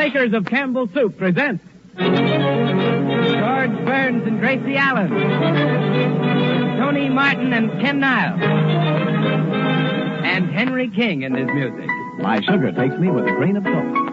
makers of Campbell's Soup present George Burns and Gracie Allen, Tony Martin and Ken Niles, and Henry King in his music. My sugar takes me with a grain of salt.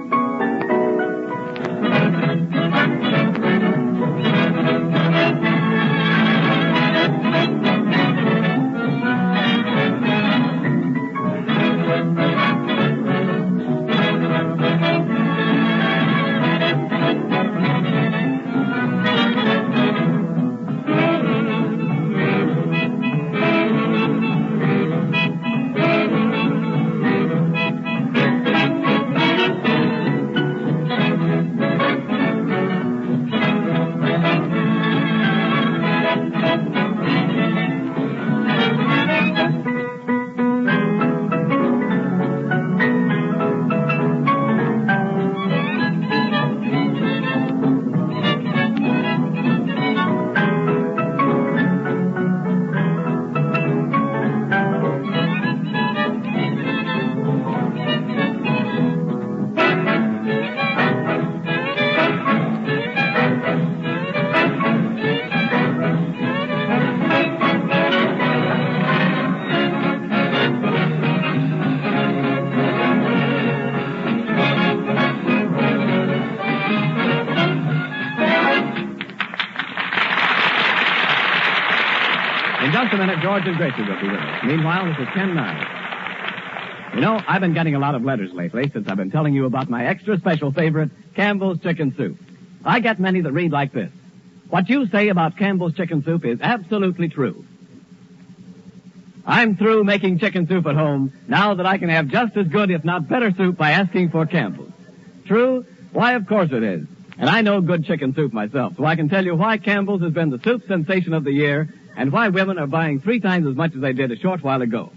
In just a minute, George and Gracie will be with us. Meanwhile, this is Ken Niles. You know, I've been getting a lot of letters lately since I've been telling you about my extra special favorite, Campbell's Chicken Soup. I get many that read like this. What you say about Campbell's Chicken Soup is absolutely true. I'm through making chicken soup at home now that I can have just as good, if not better, soup by asking for Campbell's. True? Why, of course it is. And I know good chicken soup myself, so I can tell you why Campbell's has been the soup sensation of the year and why women are buying 3 times as much as they did a short while ago.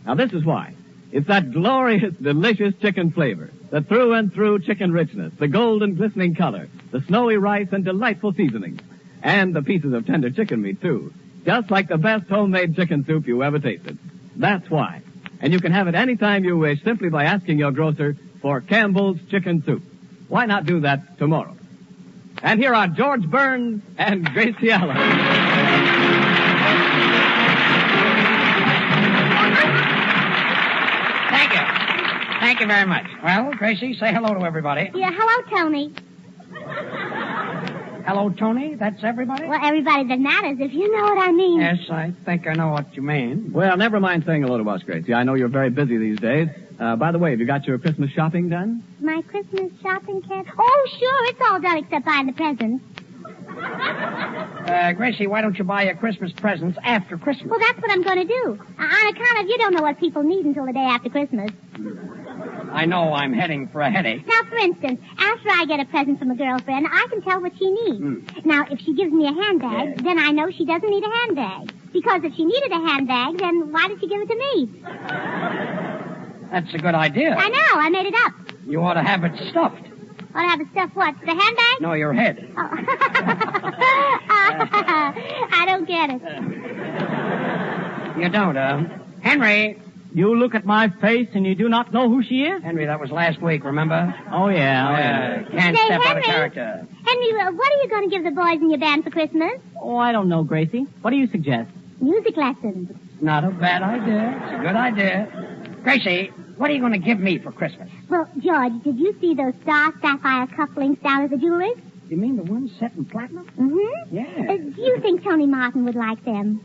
Now, this is why. It's that glorious, delicious chicken flavor, the through and through chicken richness, the golden glistening color, the snowy rice and delightful seasoning, and the pieces of tender chicken meat, too. Just like the best homemade chicken soup you ever tasted. That's why. And you can have it any time you wish simply by asking your grocer for Campbell's Chicken Soup. Why not do that tomorrow? And here are George Burns and Gracie Allen. Thank you very much. Well, Gracie, say hello to everybody. Yeah, hello, Tony. Hello, Tony? That's everybody? Well, everybody that matters, if you know what I mean. Yes, I think I know what you mean. Well, never mind saying hello to us, Gracie. I know you're very busy these days. By the way, have you got your Christmas shopping done? My Christmas shopping, Ken? Oh, sure, it's all done except buying the presents. Gracie, why don't you buy your Christmas presents after Christmas? Well, that's what I'm going to do. On account of you don't know what people need until the day after Christmas. I know I'm heading for a headache. Now, for instance, after I get a present from a girlfriend, I can tell what she needs. Now, if she gives me a handbag, then I know she doesn't need a handbag. Because if she needed a handbag, then why did she give it to me? That's a good idea. I know, I made it up. You ought to have it stuffed. Ought to have it stuffed what? The handbag? No, your head. Oh. I don't get it. You don't, Henry. You look at my face and you do not know who she is? Henry, that was last week, remember? Oh, yeah. Can't Say, step out of Henry. character. Henry, what are you going to give the boys in your band for Christmas? Oh, I don't know, Gracie. What do you suggest? Music lessons. Not a bad idea. It's a good idea. Gracie, what are you going to give me for Christmas? Well, George, did you see those star sapphire cufflinks down at the jeweler's? You mean the ones set in platinum? Mm-hmm. Yeah. Do you think Tony Martin would like them?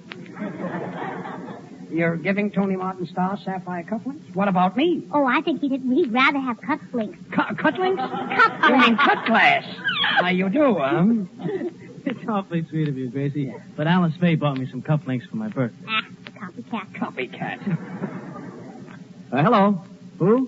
You're giving Tony Martin star sapphire cufflinks? What about me? Oh, I think he'd rather have cufflinks. Cufflinks? Cufflinks. You mean cut glass? Now, you do, It's awfully sweet of you, Gracie. But Alice Faye bought me some cufflinks for my birthday. Ah, copycat. Copycat. Hello? Who?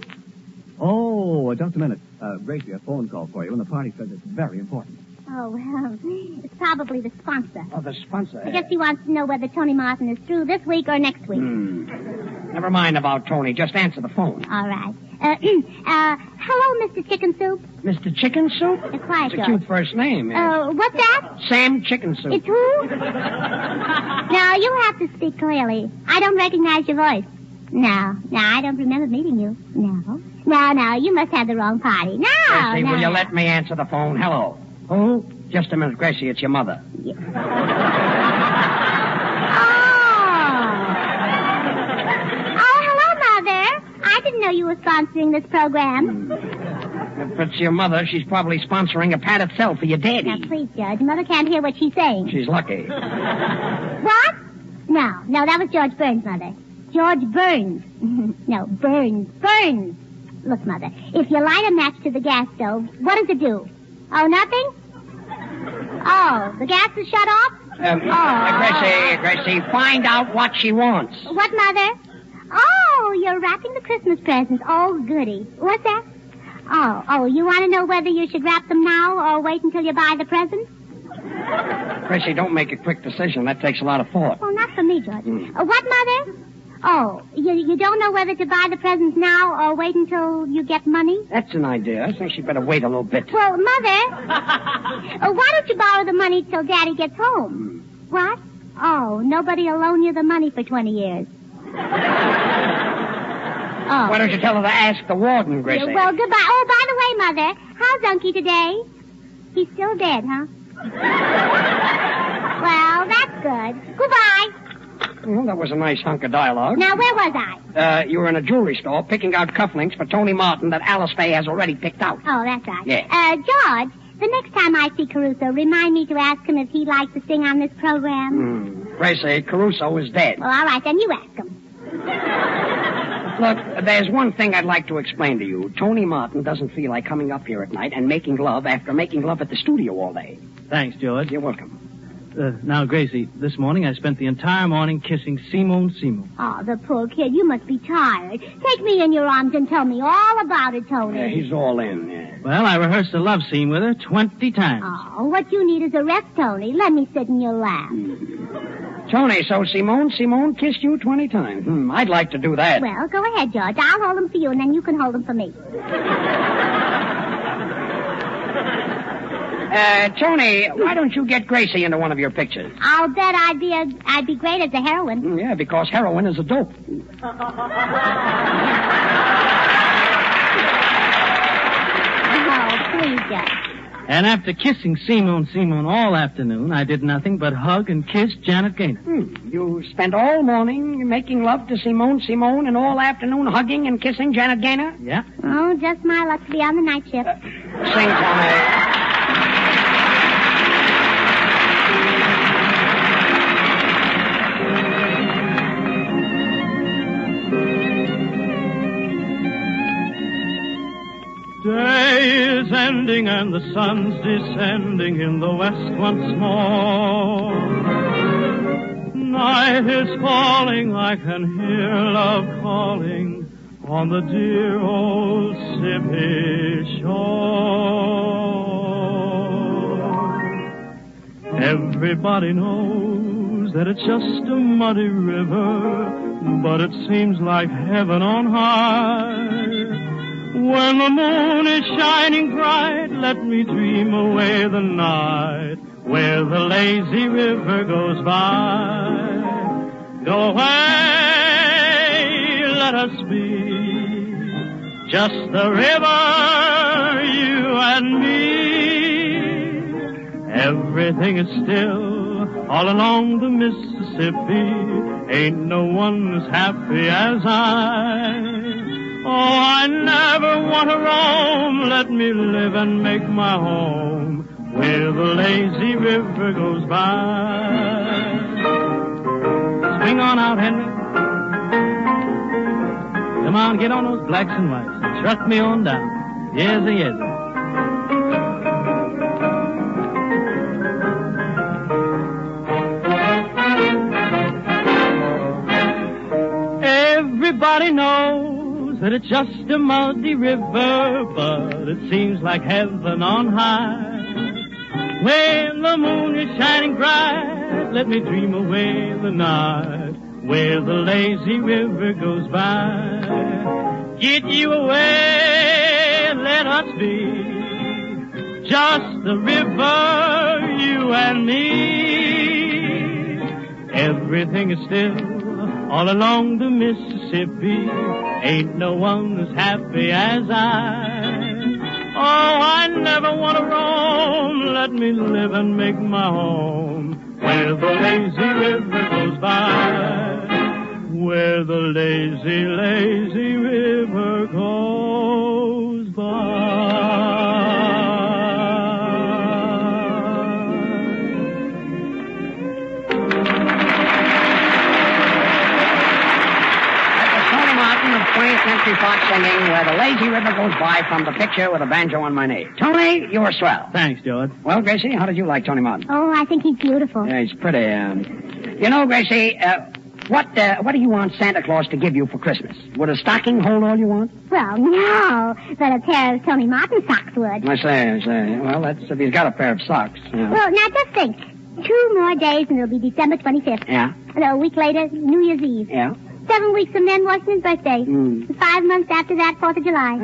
Oh, just a minute. Gracie, a phone call for you, and the party says it's very important. Oh, well, it's probably the sponsor. Oh, the sponsor. I guess he wants to know whether Tony Martin is through this week or next week. Never mind about Tony. Just answer the phone. All right. Hello, Mr. Chicken Soup. Mr. Chicken Soup? Quiet, It's a George. cute first name. What's that? Sam Chicken Soup. It's who? Now, you have to speak clearly. I don't recognize your voice. No, I don't remember meeting you. No, you must have the wrong party. No, Gracie, no. will you let me answer the phone? Hello. Who? Just a minute, Gracie, it's your mother. Oh, hello, Mother. I didn't know you were sponsoring this program. If it's your mother, she's probably sponsoring a padded cell for your daddy. Now, please, Judge. Mother can't hear what she's saying. She's lucky. What? No, that was George Burns, Mother. George Burns. No, Burns. Look, Mother, if you light a match to the gas stove, what does it do? Oh, nothing? Oh, the gas is shut off? Gracie, find out what she wants. What, Mother? Oh, you're wrapping the Christmas presents. Oh, goody. What's that? Oh, you want to know whether you should wrap them now or wait until you buy the presents? Gracie, don't make a quick decision. That takes a lot of thought. Oh, not for me, George. What, Mother? Oh, you don't know whether to buy the presents now or wait until you get money? That's an idea. I think she'd better wait a little bit. Well, Mother, why don't you borrow the money till Daddy gets home? What? Oh, nobody will loan you the money for 20 years. Oh. Why don't you tell her to ask the warden, Gracie? Well, goodbye. Oh, by the way, Mother, how's Unky today? He's still dead, huh? Well, that's good. Goodbye. Well, that was a nice hunk of dialogue. Now, where was I? You were in a jewelry store picking out cufflinks for Tony Martin that Alice Faye has already picked out. Oh, that's right. Yeah. George, the next time I see Caruso, remind me to ask him if he'd like to sing on this program. Gracie, Caruso is dead. Well, all right, then you ask him. Look, there's one thing I'd like to explain to you. Tony Martin doesn't feel like coming up here at night and making love after making love at the studio all day. Thanks, George. You're welcome. Now, Gracie, this morning I spent the entire morning kissing Simone. Oh, the poor kid. You must be tired. Take me in your arms and tell me all about it, Tony. Yeah, he's all in, yeah. Well, I rehearsed a love scene with her 20 times. Oh, what you need is a rest, Tony. Let me sit in your lap. Tony, so Simone kissed you 20 times. I'd like to do that. Well, go ahead, George. I'll hold them for you, and then you can hold them for me. Tony, why don't you get Gracie into one of your pictures? I'll bet I'd be great as a heroine. Yeah, because heroin is a dope. Oh, please, George. And after kissing Simone all afternoon, I did nothing but hug and kiss Janet Gaynor. You spent all morning making love to Simone, and all afternoon hugging and kissing Janet Gaynor? Yeah. Oh, just my luck to be on the night shift. Sing, Tony. Day is ending and the sun's descending in the west once more. Night is falling, I can hear love calling on the dear old Mississippi shore. Everybody knows that it's just a muddy river, but it seems like heaven on high. When the moon is shining bright, let me dream away the night where the lazy river goes by. Go away, let us be just the river, you and me. Everything is still all along the Mississippi. Ain't no one as happy as I. Oh, I never want to roam. Let me live and make my home where the lazy river goes by. Swing on out, Henry. Come on, get on those blacks and whites and strut me on down. Yes, yes. Everybody knows that it's just a muddy river, but it seems like heaven on high. When the moon is shining bright, let me dream away the night where the lazy river goes by. Get you away, let us be just the river, you and me. Everything is still all along the Mississippi. Ain't no one as happy as I. Oh, I never want to roam. Let me live and make my home where the lazy river goes by. Where the lazy, lazy river goes by. Of 20th Century Fox singing Where the Lazy River Goes By from the picture with a banjo on my knee. Tony, you're swell. Thanks, George. Well, Gracie, how did you like Tony Martin? Oh, I think he's beautiful. Yeah, he's pretty. You know, Gracie, what do you want Santa Claus to give you for Christmas? Would a stocking hold all you want? Well, no, but a pair of Tony Martin socks would. I say. Well, that's if he's got a pair of socks. Yeah. Well, now just think. 2 more days and it'll be December 25th. Yeah? And a week later, New Year's Eve. Yeah? 7 weeks from then, Washington's birthday. 5 months after that, 4th of July.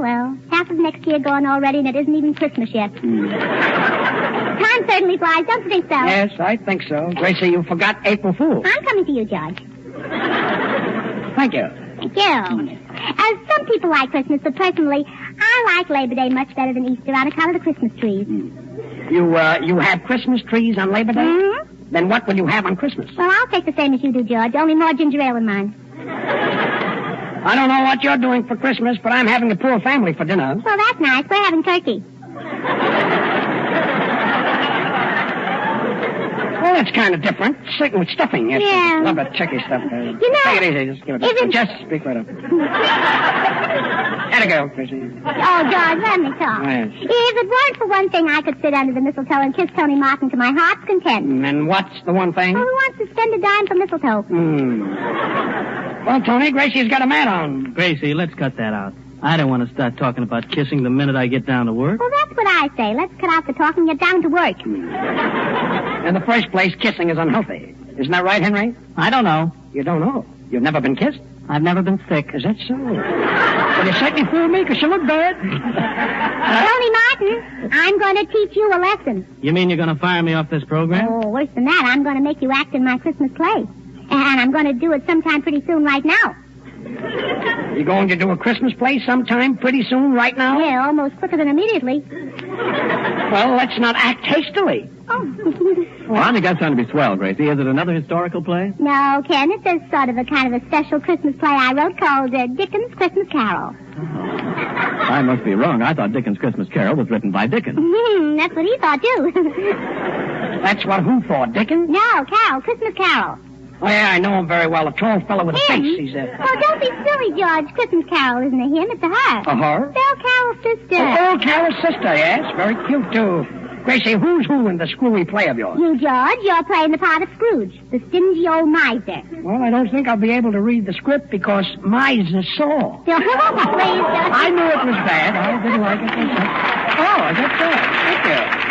Well. Half of next year gone already, and it isn't even Christmas yet. Time certainly flies, don't you think so? Yes, I think so. Gracie, you forgot April Fool. I'm coming to you, George. Thank you. Thank you. Some people like Christmas, but personally, I like Labor Day much better than Easter on account of the Christmas trees. You have Christmas trees on Labor Day? Mm-hmm. Then what will you have on Christmas? Well, I'll take the same as you do, George, only more ginger ale in mine. I don't know what you're doing for Christmas, but I'm having a poor family for dinner. Well, that's nice. We're having turkey. Well, that's kind of different. Sitting with stuffing. Yes, Yeah. I love that turkey stuff. know, Take it easy. Just give it isn't- Just speak right up. Had to go, Chrissy. Oh, George, let me talk. Yes. If it weren't for one thing, I could sit under the mistletoe and kiss Tony Martin to my heart's content. And what's the one thing? Well, who wants to spend a dime for mistletoe? Well, Tony, Gracie's got a mat on. Gracie, let's cut that out. I don't want to start talking about kissing the minute I get down to work. Well, that's what I say. Let's cut out the talking and get down to work. In the first place, kissing is unhealthy. Isn't that right, Henry? I don't know. You don't know. You've never been kissed? I've never been sick. Is that so? Well, you certainly fooled me, 'cause you look bad. Tony Martin, I'm going to teach you a lesson. You mean you're going to fire me off this program? Oh, worse than that, I'm going to make you act in my Christmas play. And I'm going to do it sometime pretty soon right now. You going to do a Christmas play sometime pretty soon right now? Yeah, almost quicker than immediately. Well, let's not act hastily. Oh. Well, I think that's going to be swell, Gracie. Is it another historical play? No, Ken, it's a sort of a kind of a special Christmas play I wrote called Dickens' Christmas Carol. I must be wrong. I thought Dickens' Christmas Carol was written by Dickens. That's what he thought, too. That's what who thought, Dickens? No, Carol, Christmas Carol. Oh, yeah, I know him very well. A tall fellow with a Him? face. He's Oh, don't be silly, George. Christmas Carol isn't a him, it's a her. a her? Belle Carol's sister. Oh, Carol's sister, yes. Very cute, too. Gracie, who's who in the screwy play of yours? You, George, you're playing the part of Scrooge, the stingy old miser. Well, I don't think I'll be able to read the script because miser saw. Please, George. I knew it was bad. I didn't like it. Oh, is that so? Thank you.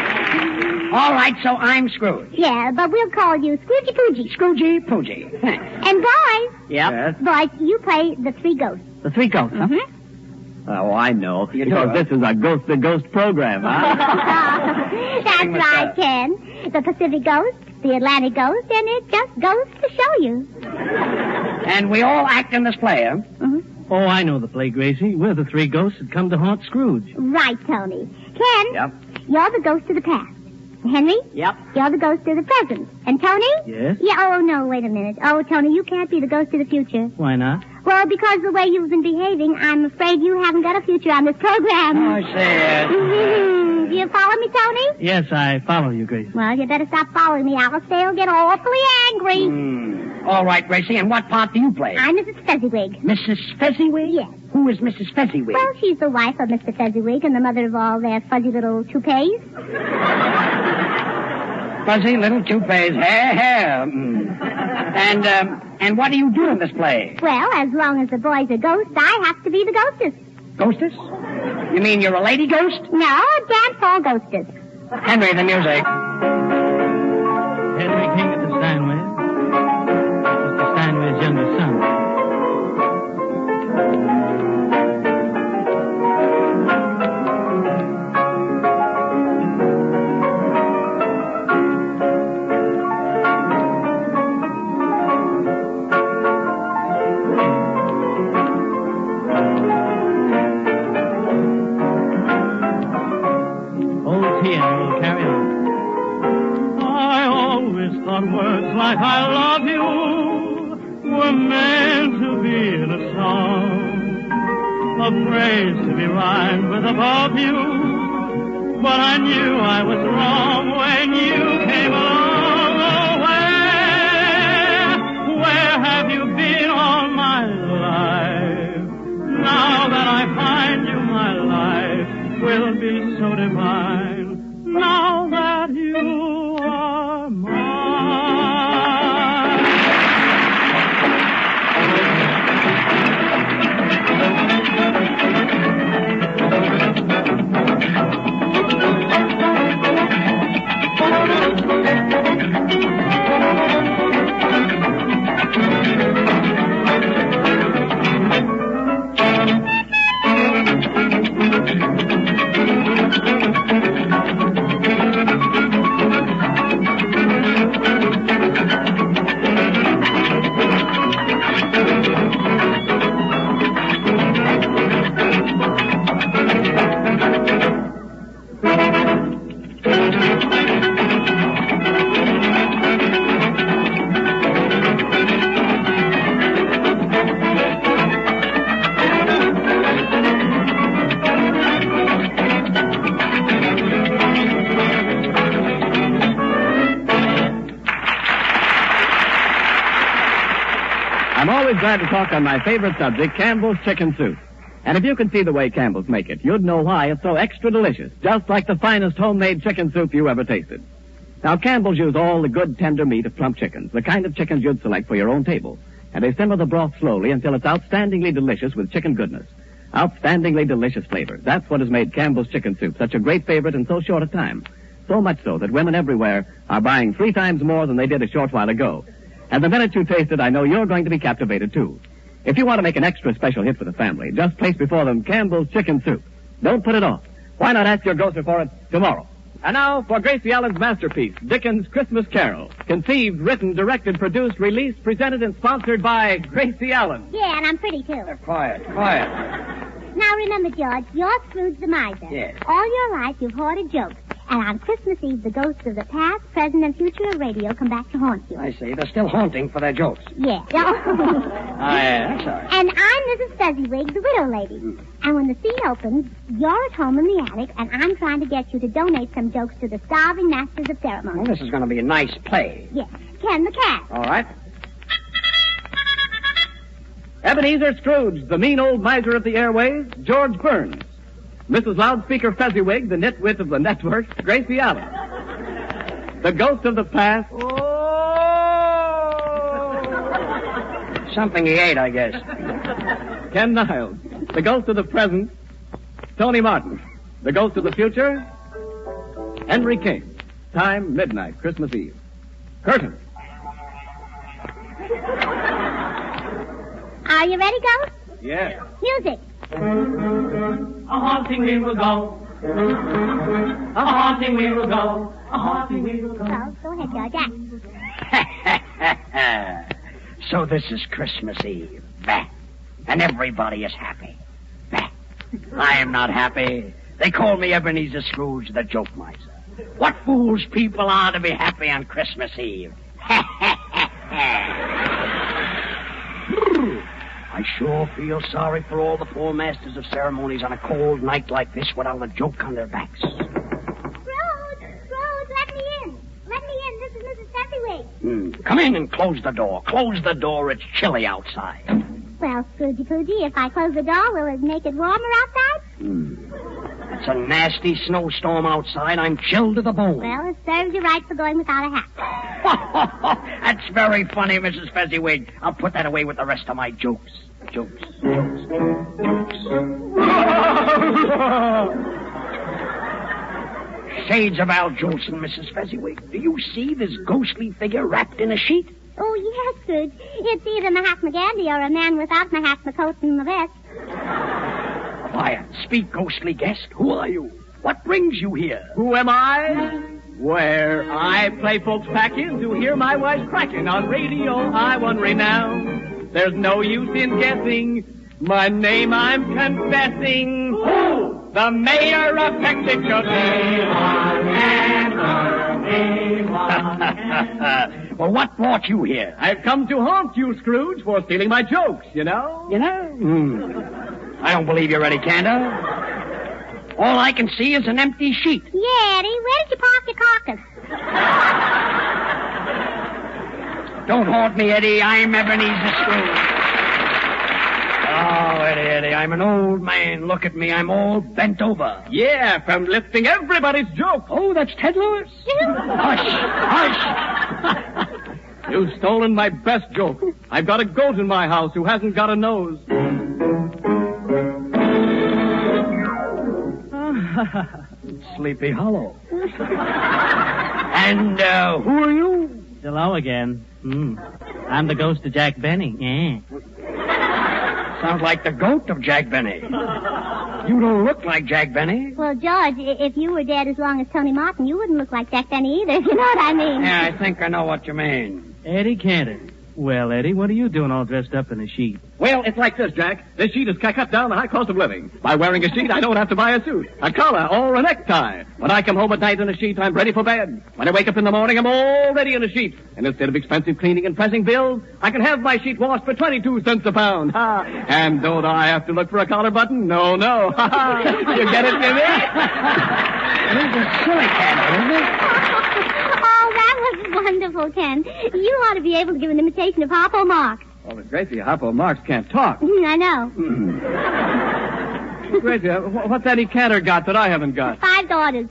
All right, so I'm Scrooge. Yeah, but we'll call you Scroogey Poogie. Scroogey Poogie. Thanks. And boys, Yep. boys, you play the three ghosts. The Three Ghosts, huh? Mm-hmm. Oh, I know. You do, because huh? this is a ghost-to-ghost program, huh? That's Sing with right, that. Ken. The Pacific Ghost, the Atlantic Ghost, and it just goes to show you. And we all act in this play, huh? Oh, I know the play, Gracie. We're the three ghosts that come to haunt Scrooge. Right, Tony. Ken, Yep. you're the ghost of the past. Henry, Yep. you're the ghost of the present. And Tony? Yes? Yeah, oh, no, wait a minute. Oh, Tony, you can't be the ghost of the future. Why not? Well, because the way you've been behaving, I'm afraid you haven't got a future on this program. Oh, I see. Do you follow me, Tony? Yes, I follow you, Gracie. Well, you better stop following me, Alice. They'll get awfully angry. All right, Gracie, and what part do you play? I'm Mrs. Fezziwig. Mrs. Fezziwig? Yes. Who is Mrs. Fezziwig? Well, she's the wife of Mr. Fezziwig and the mother of all their fuzzy little toupees. Fuzzy little toupees. Hair. And what do you do in this play? Well, as long as the boys are ghosts, I have to be the ghostess. Ghostess? You mean you're a lady ghost? No, dance hall ghostess. Henry, the music. Henry King of the Steinways. Mr. Steinway's younger son. like I love you were meant to be in a song, a phrase to be rhymed with above you. But I knew I was wrong when you came along. Oh, where have you been all my life? Now that I find you, my life will be so divine. Now that you are mine. I'm always glad to talk on my favorite subject, Campbell's chicken soup. And if you could see the way Campbell's make it, you'd know why it's so extra delicious, just like the finest homemade chicken soup you ever tasted. Now, Campbell's use all the good, tender meat of plump chickens, the kind of chickens you'd select for your own table. And they simmer the broth slowly until it's outstandingly delicious with chicken goodness. Outstandingly delicious flavor. That's what has made Campbell's chicken soup such a great favorite in so short a time. So much so that women everywhere are buying 3 times more than they did a short while ago. And the minute you taste it, I know you're going to be captivated, too. If you want to make an extra special hit for the family, just place before them Campbell's chicken soup. Don't put it off. Why not ask your grocer for it tomorrow? And now for Gracie Allen's masterpiece, Dickens' Christmas Carol. Conceived, written, directed, produced, released, presented, and sponsored by Gracie Allen. Yeah, and I'm pretty, too. Quiet. Now remember, George, you're Scrooge the miser. Yes. All your life you've hoarded jokes. And on Christmas Eve, the ghosts of the past, present, and future of radio come back to haunt you. I see. They're still haunting for their jokes. Yeah. That's all right. And I'm Mrs. Fezziwig, the widow lady. And when the scene opens, you're at home in the attic, and I'm trying to get you to donate some jokes to the starving masters of ceremony. Well, this is going to be a nice play. Yes. Ken the cat. All right. Ebenezer Scrooge, the mean old miser of the airways, George Burns. Mrs. Loudspeaker Fezziwig, the nitwit of the network, Gracie Allen. The ghost of the past. Oh! Something he ate, I guess. Ken Niles. The ghost of the present, Tony Martin. The ghost of the future, Henry King. Time, midnight, Christmas Eve. Curtain. Are you ready, Ghost? Yes. Music. A haunting we will go. A haunting we will go. A haunting we will go. Well, go ahead, George. So this is Christmas Eve. Bah. And everybody is happy. Bah. I am not happy. They call me Ebenezer Scrooge, the joke miser. What fools people are to be happy on Christmas Eve. I sure feel sorry for all the poor masters of ceremonies on a cold night like this without a joke on their backs. Scrooge, let me in. Let me in. This is Mrs. Fezziwig. Come in and close the door. Close the door. It's chilly outside. Well, Scroogey Poogie, if I close the door, will it make it warmer outside? It's a nasty snowstorm outside. I'm chilled to the bone. Well, it serves you right for going without a hat. That's very funny, Mrs. Fezziwig. I'll put that away with the rest of my jokes. Jokes. Shades of Al Jolson, Mrs. Fezziwig. Do you see this ghostly figure wrapped in a sheet? Oh, yes, Scrooge. It's either Mahatma Gandhi or a man without Mahatma coat and the vest. Quiet. Speak, ghostly guest. Who are you? What brings you here? Who am I? Where I play folks back in to hear my wife cracking on radio. I won renown. There's no use in guessing. My name I'm confessing. Who? The mayor of Mexico City. Well, what brought you here? I've come to haunt you, Scrooge, for stealing my jokes, you know? You know? I don't believe you're Eddie Cantor. All I can see is an empty sheet. Yeah, Eddie, where did you park your carcass? Don't haunt me, Eddie. I'm Ebenezer Scrooge. Oh, Eddie, I'm an old man. Look at me. I'm all bent over. Yeah, from lifting everybody's jokes. Oh, that's Ted Lewis. Hush. You've stolen my best joke. I've got a goat in my house who hasn't got a nose. Sleepy Hollow. And who are you? Hello again. I'm the ghost of Jack Benny. Yeah. Sounds like the goat of Jack Benny. You don't look like Jack Benny. Well, George, if you were dead as long as Tony Martin, you wouldn't look like Jack Benny either, if you know what I mean. Yeah, I think I know what you mean. Eddie Cantor. Well, Eddie, what are you doing all dressed up in a sheet? Well, it's like this, Jack. This sheet has cut down the high cost of living. By wearing a sheet, I don't have to buy a suit, a collar, or a necktie. When I come home at night in a sheet, I'm ready for bed. When I wake up in the morning, I'm already in a sheet. And instead of expensive cleaning and pressing bills, I can have my sheet washed for 22 cents a pound. Ha! And don't I have to look for a collar button? No. Ha ha! You get it, Jimmy? He's a silly cat, isn't he? Oh, that was wonderful, Ken. You ought to be able to give an imitation of Harpo Marx. Oh, but Gracie, Harpo Marx can't talk. I know. Gracie, what's Eddie Cantor got that I haven't got? 5 daughters.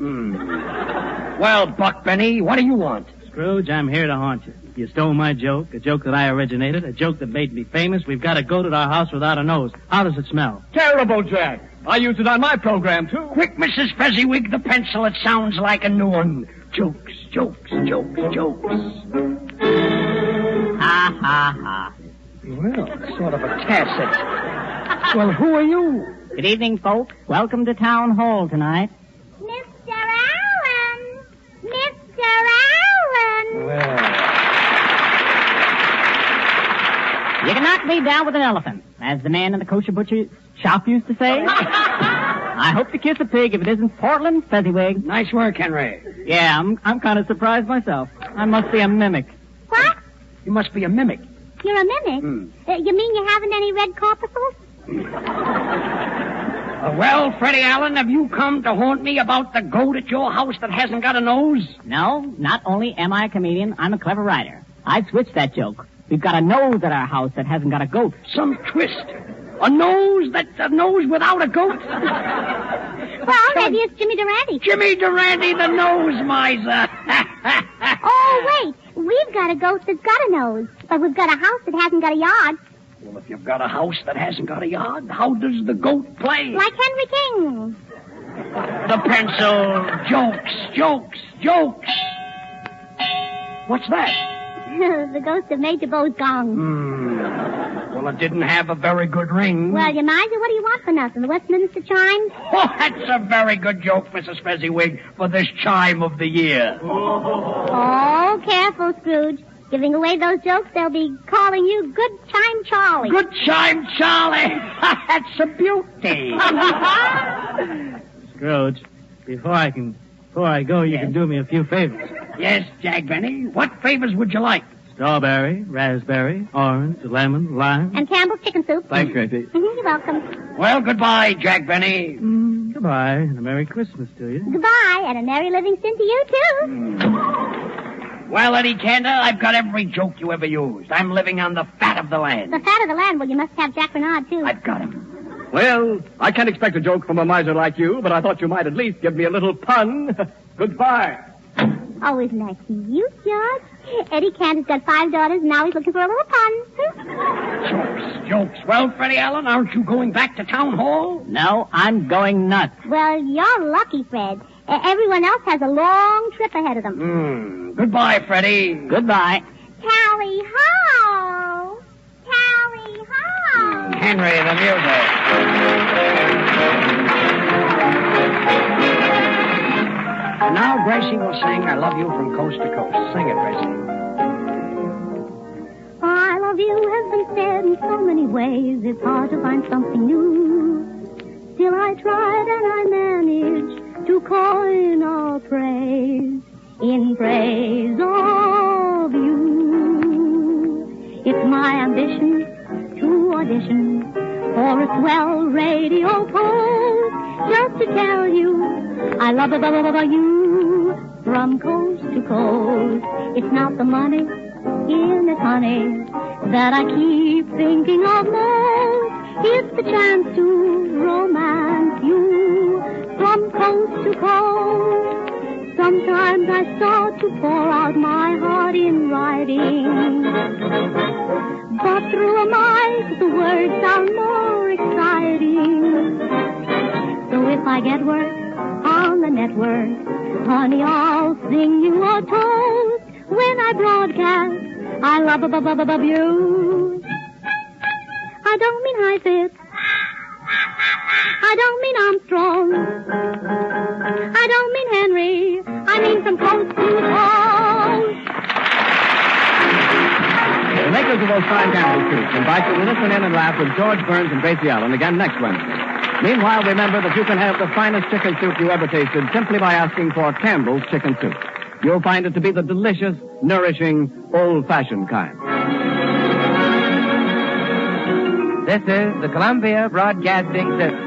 Well, Buck Benny, what do you want? Scrooge, I'm here to haunt you. You stole my joke, a joke that I originated, a joke that made me famous. We've got a goat at our house without a nose. How does it smell? Terrible, Jack. I used it on my program, too. Quick, Mrs. Fezziwig, the pencil. It sounds like a new one. Jokes. Ha, ha, ha. Well, sort of a tacit. Well, who are you? Good evening, folks. Welcome to Town Hall tonight. Mr. Allen! Mr. Allen! Well, You can knock me down with an elephant, as the man in the kosher butcher shop used to say. I hope to kiss a pig if it isn't Portland Fezziwig. nice work, Henry. Yeah, I'm kind of surprised myself. I must be a mimic. What? You must be a mimic. You're a mimic? You mean you haven't any red corpuscles? Well, Freddie Allen, have you come to haunt me about the goat at your house that hasn't got a nose? No, not only am I a comedian, I'm a clever writer. I switched that joke. We've got a nose at our house that hasn't got a goat. Some twist. A nose without a goat? Well, maybe it's Jimmy Durante. Jimmy Durante, the nose miser. Oh, wait. We've got a goat that's got a nose, but we've got a house that hasn't got a yard. Well, if you've got a house that hasn't got a yard, how does the goat play? Like Henry King. The pencil. Jokes. What's that? The ghost of Major Bo's gong. Well, it didn't have a very good ring. Well, you miser, what do you want for nothing? The Westminster chimes? Oh, that's a very good joke, Mrs. Fezziwig, for this chime of the year. Oh, careful, Scrooge. Giving away those jokes, they'll be calling you Good Chime Charlie. Good chime, Charlie. That's a beauty. Scrooge, before I go, you can do me a few favors. Yes, Jack Benny. What favors would you like? Strawberry, raspberry, orange, lemon, lime. And Campbell's chicken soup. Thanks, Gracie. You're welcome. Well, goodbye, Jack Benny. Goodbye, and a Merry Christmas to you. Goodbye, and a Merry Livingston to you, too. Well, Eddie Cantor, I've got every joke you ever used. I'm living on the fat of the land. The fat of the land, well, you must have Jack Bernard, too. I've got him. Well, I can't expect a joke from a miser like you, but I thought you might at least give me a little pun. Goodbye. Oh, isn't that cute, George? Eddie Cantor's got 5 daughters, and now he's looking for a little pun. Jokes. Well, Freddie Allen, aren't you going back to Town Hall? No, I'm going nuts. Well, you're lucky, Fred. Everyone else has a long trip ahead of them. Goodbye, Freddie. Goodbye. Tally ho! Tally ho! Henry, the music. And now Gracie will sing I Love You from Coast to Coast. Sing it, Gracie. I love you has been said in so many ways, it's hard to find something new. Still I tried and I managed to coin all praise. in praise of you. It's my ambition to audition for a swell radio post, just to tell you I love you from coast to coast. It's not the money in it, honey, that I keep thinking of most. It's the chance to romance you from coast to coast. Sometimes I start to pour out my heart in writing, but through a mic the words sound more exciting. So if I get work on the network, honey, I'll sing you a toast when I broadcast I love you. I don't mean Heifetz. I don't mean Armstrong. I don't mean Henry. I mean from coast to coast. The makers of those fine Campbell soups invite you to listen in and laugh with George Burns and Gracie Allen again next Wednesday. Meanwhile, remember that you can have the finest chicken soup you ever tasted simply by asking for Campbell's Chicken Soup. You'll find it to be the delicious, nourishing, old-fashioned kind. This is the Columbia Broadcasting System.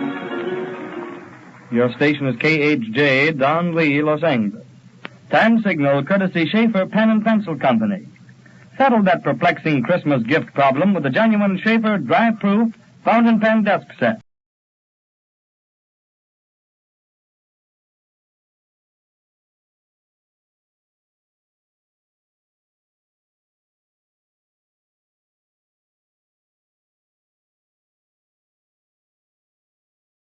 Your station is KHJ, Don Lee, Los Angeles. Time signal courtesy Schaefer Pen and Pencil Company. Settle that perplexing Christmas gift problem with the genuine Schaefer dry-proof fountain pen desk set.